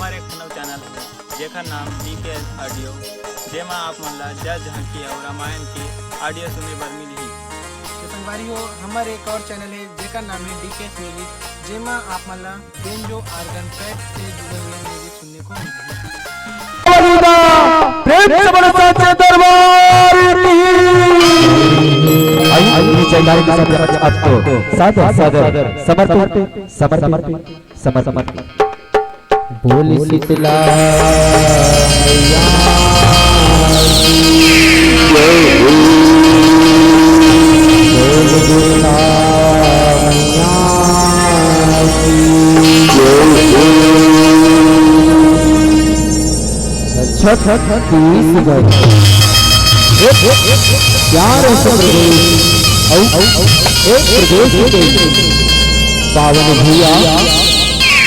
हमारे एक नव चैनल जेकर नाम डीके ऑडियो जेमा आप मन ला जय झांकी और रामायण की ऑडियो सुने बर मिलही। तो संगवारी हो हमारे एक और चैनल है जेकर नाम है डीके म्यूजिक जेमा आप मन ला बेंजो ऑर्गन पैड से जुड़े हुए म्यूजिक सुनने को मिलेगी। प्रेम से बड़े साचे दरबार की आइए जयकार के साथ आपको सादर समर्पित बोली शीतला मैया बोल शीतला मैया छठ तीस गए प्यार एक प्रदेश के पावन भैया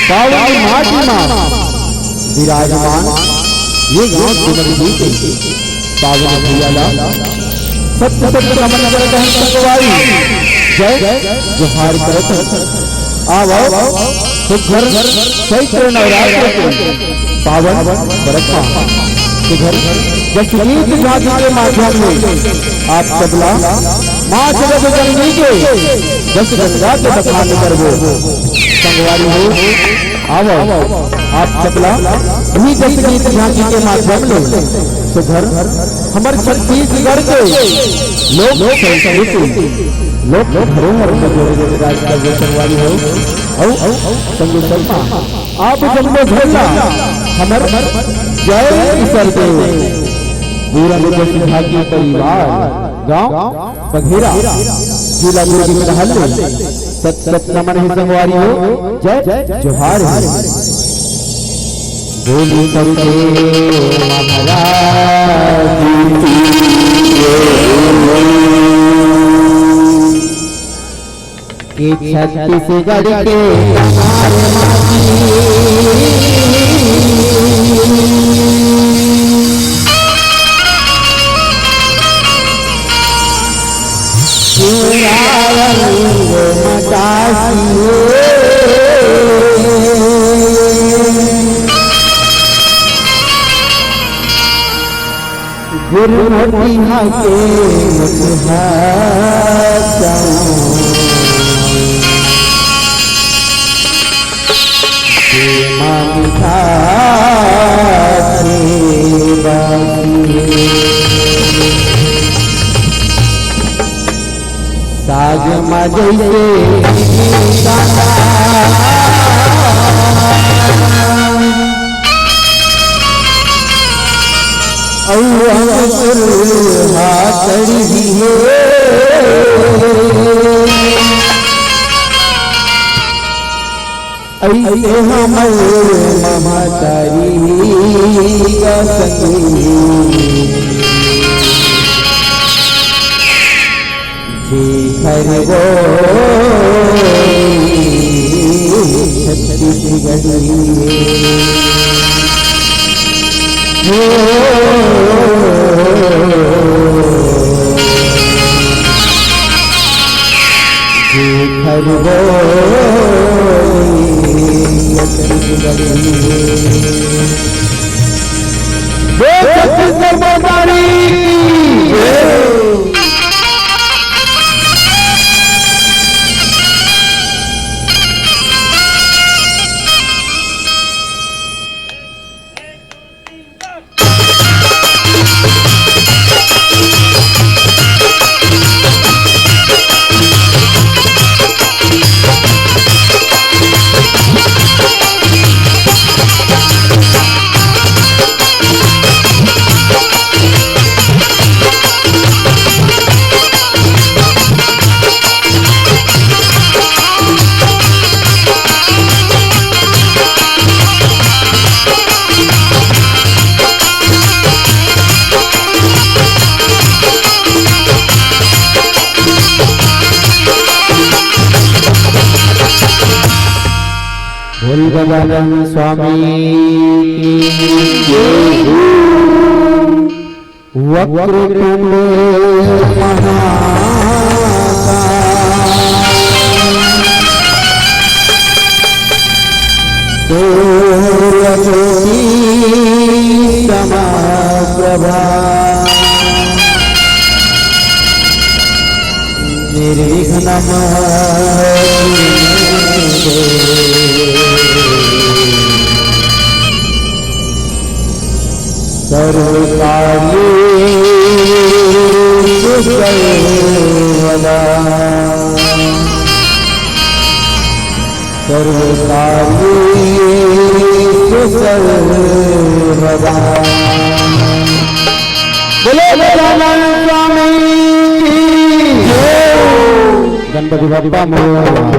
पावन माटी मां विराजमान ये गांव दुर्गी के पावन भैया ला सत्य सत्य नमन करत हैं संगवारी जय जोहार करत आओ तो घर चैत्र नवरात्र के पावन बरखा के घर जसगीत झांकी के माध्यम में आप सबला मां जगत जननी के जस गंगा के बखान करबो संगवारी हो आओ आप सबला भी जसगीत झांकी के माध्यम में तो घर हमारे छत्तीसगढ़ के लोक संस्कृति लोक धरोहर में जोड़े राजकीय संगवारी हो संग शर्मा आप जन्मो झोला हमर जय ईश्वर देव पूरा झांकी परिवार गांव बघेरा जिला दुर्गी महल सत सत नमन है संगवारी हो जय जोहार बोली करके महाराज की छत्तीसगढ़ के गुरुमती के साज मजैसे ऐसे हमर महतारी का भोलगजानन स्वामी की वक्रतुंड महाकाय सर्वकोटि समाप्रभा निर्विघ्नं सर्वकार्येषु सर्वदा सर्वकार्येषु सर्वदा। बोलो गजानन स्वामी की जय। गणपति बप्पा मोरया।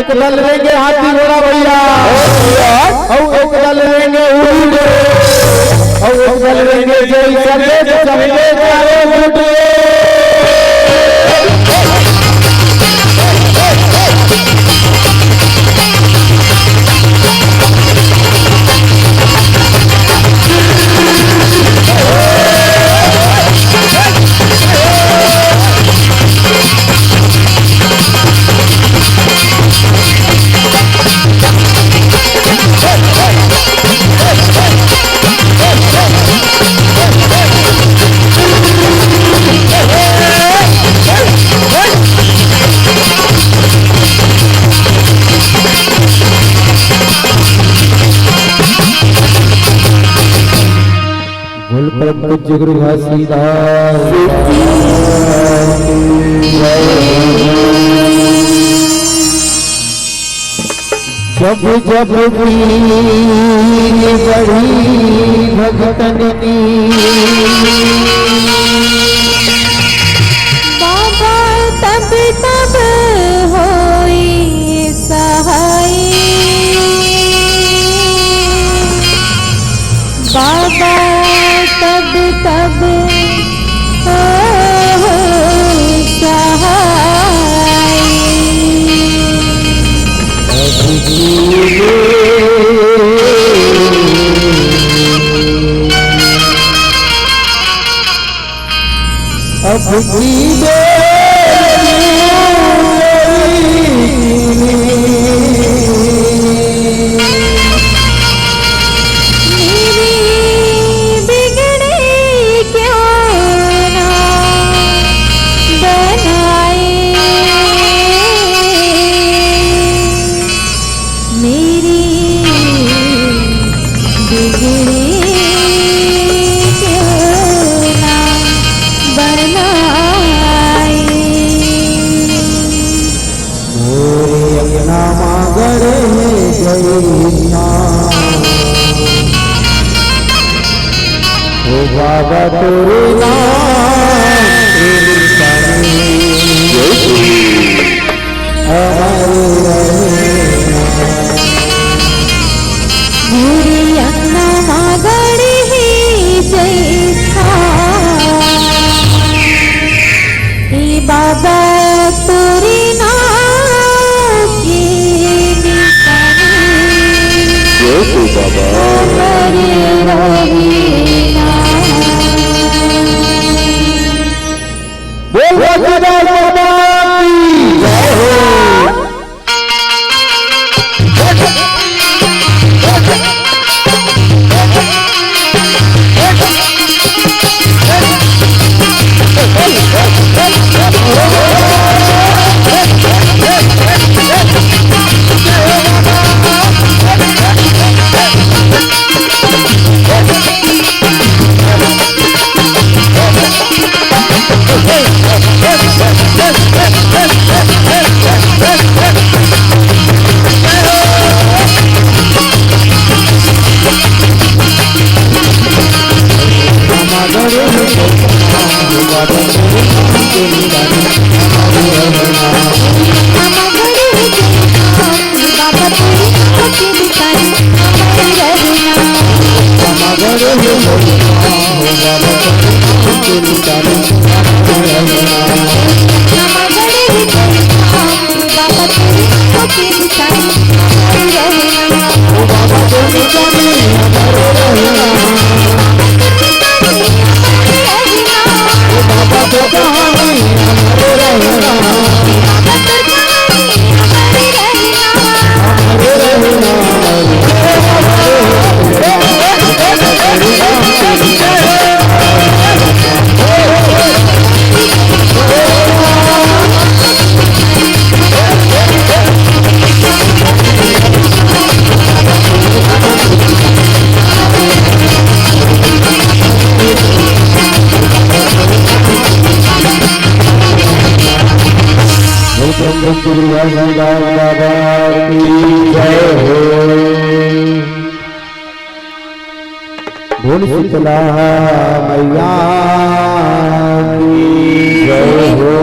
एक दल लेंगे हाथी घोड़ा भैया और एक दल लेंगे ऊँट और एक दल लेंगे जय सफेद सफेद काले ऊँट। गुरु घासीदास जब जब पीर बढ़ी भगतन की बाबा तब तब होई सहाय बाबा तब तब होई सहाय अब जीवे बाबा तेरे बाबा तोरी नाम की निशानी बाबा बोल शीतला मैया की जय हो।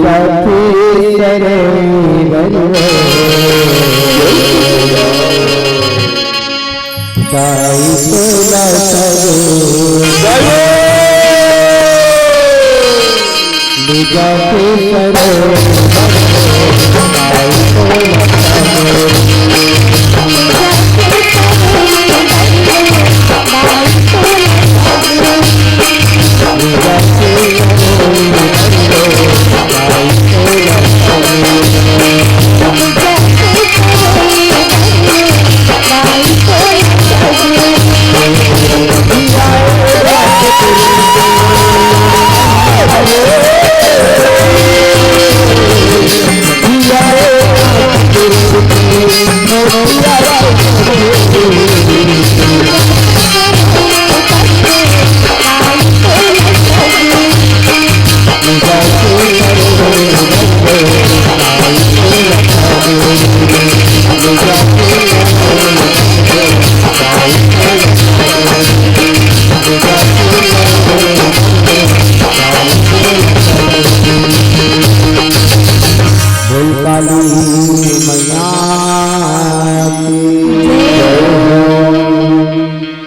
जाके सरोवर गाई तोला ले जाके सरोवर गाई तोला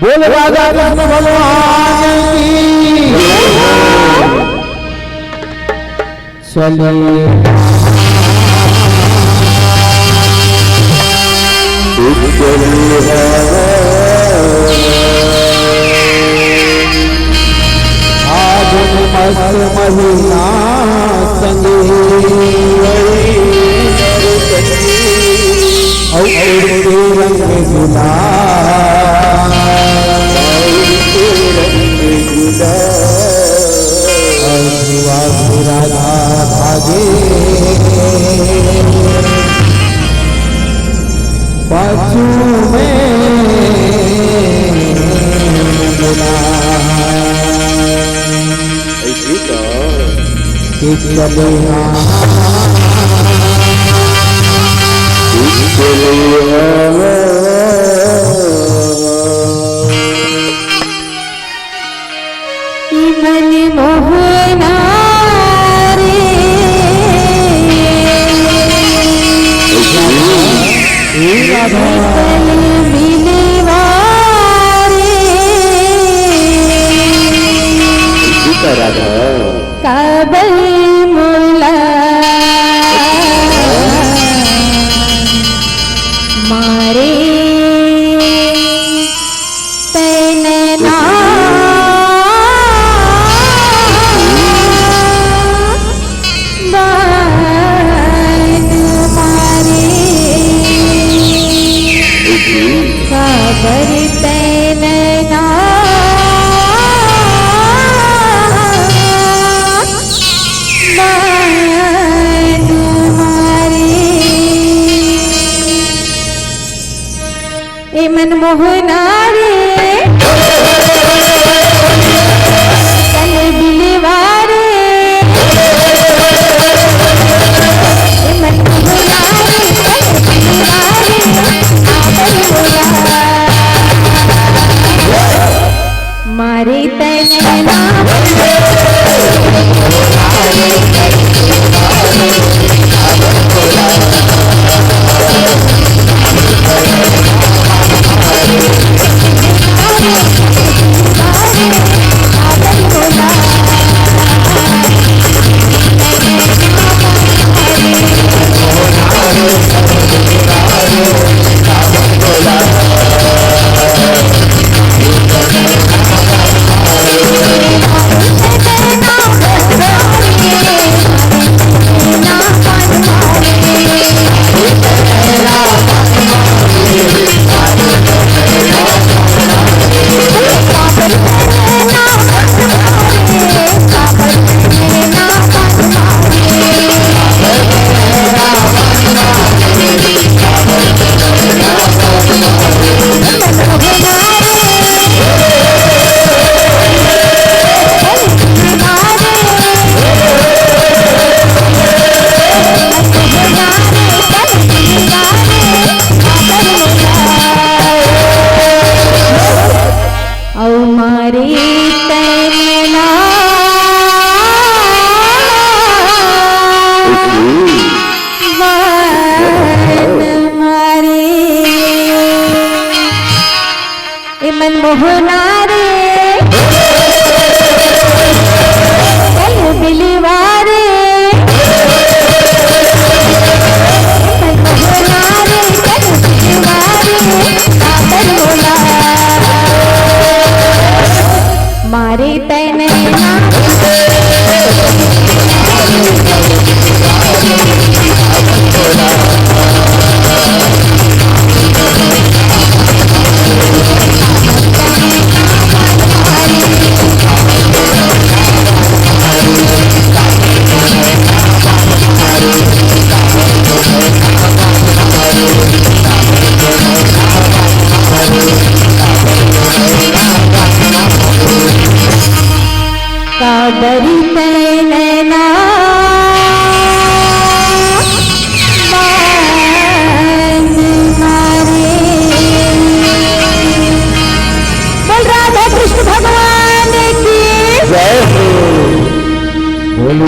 बोल राजा कृष्ण भगवान की चलिए आज मस्त महीना संगे रंग राधा भागे पाछू में मन मोहना काबल मोला मारे मोहना रे कल बिलवा रे मोहना रे कल बिलवा रे कातर बोला मारे तैनैना काबरी तैनैना बांध मारे बोल राधा कृष्ण भगवान की जय हो बोल